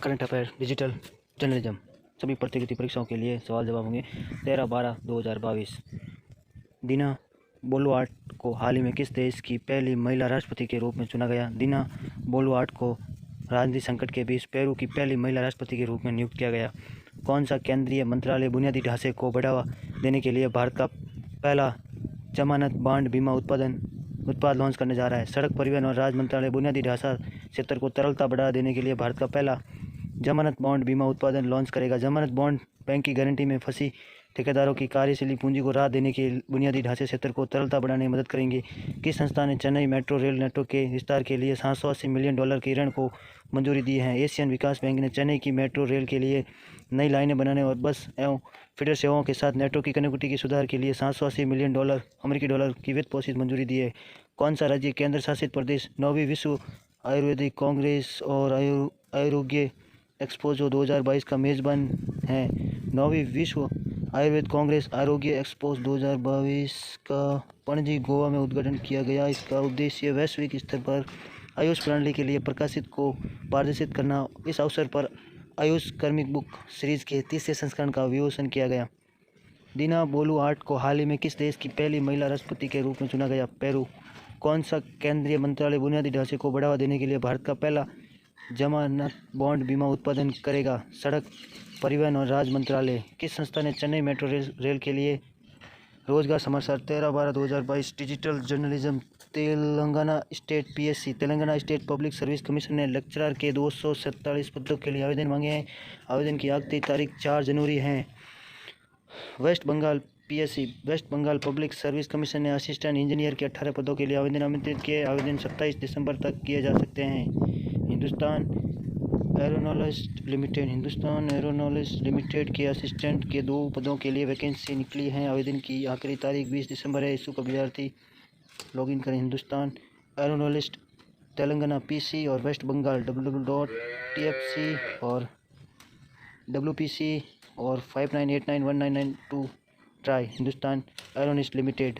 Current affair digital journalism सभी प्रतियोगिता परीक्षाओं के लिए सवाल जवाब होंगे 13/12/2022। दीना बोलुआर्ट को हाल ही में किस देश की पहली महिला राष्ट्रपति के रूप में चुना गया? दीना बोलुआर्ट को राजनीतिक संकट के बीच पेरू की पहली महिला राष्ट्रपति के रूप में नियुक्त किया गया। कौन सा केंद्रीय मंत्रालय बुनियादी ढांचे को बढ़ावा देने के लिए भारत का पहला जमानत बॉन्ड बीमा उत्पाद लॉन्च करने जा रहा है? सड़क परिवहन और राज मंत्रालय बुनियादी ढांचा क्षेत्र को तरलता बढ़ा देने के लिए भारत का पहला जमानत बॉन्ड बीमा उत्पादन लॉन्च करेगा। जमानत बॉन्ड बैंक की गारंटी में फंसी ठेकेदारों की कार्यशील पूंजी को राहत देने के बुनियादी ढांचे क्षेत्र को तरलता बढ़ाने में मदद करेंगे। किस संस्था ने चेन्नई मेट्रो रेल नेटवर्क के विस्तार के लिए $780 मिलियन के ऋण को मंजूरी दी है? एशियन विकास बैंक ने चेन्नई की मेट्रो रेल के लिए नई लाइनें बनाने और बस एवं फीडर सेवाओं के साथ नेटवर्क की कनेक्टिविटी के सुधार के लिए $780 मिलियन अमेरिकी डॉलर की वित्त पोषित मंजूरी दी है। कौन सा राज्य केंद्र शासित प्रदेश 9वीं विश्व आयुर्वेदिक कांग्रेस और आरोग्य एक्सपो 2022 का मेज़बान है? 9वीं विश्व आयुर्वेद कांग्रेस आरोग्य एक्सपो 2022 का पणजी गोवा में उद्घाटन किया गया। इसका उद्देश्य वैश्विक स्तर पर आयुष प्रणाली के लिए प्रकाशित को प्रदर्शित करना। इस अवसर पर आयुष कार्मिक बुक सीरीज के तीसरे संस्करण का विमोचन किया गया। दीना बोलुआर्ट को हाल ही में किस देश की पहली महिला राष्ट्रपति के रूप में चुना गया? पेरू। कौन सा केंद्रीय मंत्रालय बुनियादी ढांचे को बढ़ावा देने के लिए भारत का पहला जमानत बॉन्ड बीमा उत्पादन करेगा? सड़क परिवहन और राज मंत्रालय। किस संस्था ने चेन्नई मेट्रो रेल के लिए रोजगार समाचार 13/12/2022 digital journalism Telangana state PSC Telangana state public service commission ने लेक्चरर के 247 पदों के लिए आवेदन मांगे हैं। आवेदन की आखिरी तारीख 4 जनवरी है। West Bengal PSC West Bengal public service commission ने असिस्टेंट इंजीनियर के 18 पदों के लिए आवेदन आमंत्रित किए। आवेदन 27 दिसंबर तक किए जा सकते हैं। हिंदुस्तान एरोनॉटिक्स लिमिटेड के असिस्टेंट के 2 पदों के लिए वैकेंसी निकली है। आवेदन की आखिरी तारीख 20 दिसंबर है। इच्छुक अभ्यर्थी लॉगिन करें हिंदुस्तान एरोनॉटिक्स तेलंगाना PC और वेस्ट बंगाल www.tfc और WPC और 59891992 try Hindustan aeronautics limited.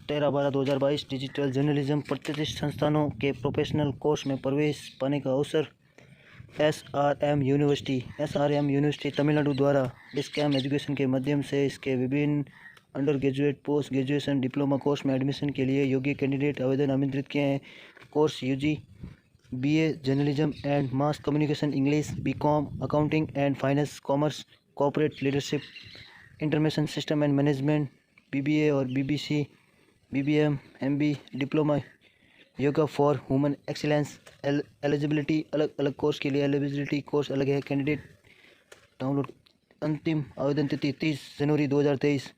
13/12/2022 digital journalism प्रतिष्ठित संस्थानों के प्रोफेशनल कोर्स में प्रवेश पाने का अवसर। SRM यूनिवर्सिटी तमिलनाडु द्वारा डिस्कैम एजुकेशन के माध्यम से इसके विभिन्न under graduate post graduation diploma course में एडमिशन के लिए योग्य कैंडिडेट आवेदन आमंत्रित किए हैं। Course UG BA journalism and mass communication English, BCom accounting and finance, commerce, corporate leadership, information system and management, BBA और BBC, BBM, MB, diploma yoga for human excellence. Eligibility अलग अलग कोर्स के लिए एलिजिबिलिटी कोर्स अलग है। Candidate download. अंतिम आवेदन तिथि 30 जनवरी 2023।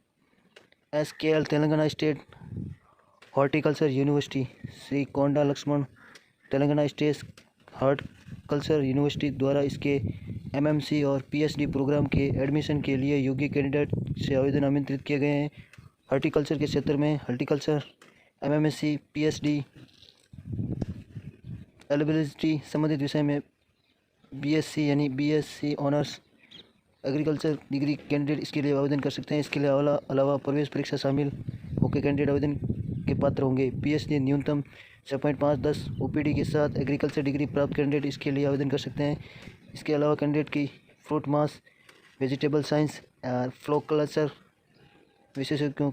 SKL Telangana state horticulture university, Shri Konda Laxman Telangana state horticulture university द्वारा इसके MMC और PhD प्रोग्राम के एडमिशन के लिए योग्य कैंडिडेट से आवेदन आमंत्रित किए गए हैं। हॉर्टिकल्चर के क्षेत्र में हॉर्टिकल्चर MMSc PhD एलिजिबिलिटी संबंधित विषय में BSc यानी BSc honours agriculture degree candidate इसके लिए आवेदन कर सकते हैं। इसके अलावा प्रवेश परीक्षा शामिल होकर कैंडिडेट आवेदन के पात्र होंगे। PhD न्यूनतम 6.5-10 OPD के साथ एग्रीकल्चर डिग्री प्राप्त कैंडिडेट इसके लिए आवेदन कर सकते हैं। इसके अलावा कैंडिडेट की फ्रूट मास, वेजिटेबल साइंस और फ्लोकल्चर विशेषज्ञ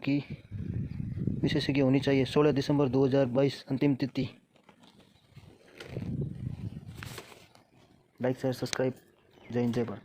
होनी चाहिए। 16 दिसंबर 2022 अंतिम तिथि। Like share subscribe. जय हिंद जय भारत।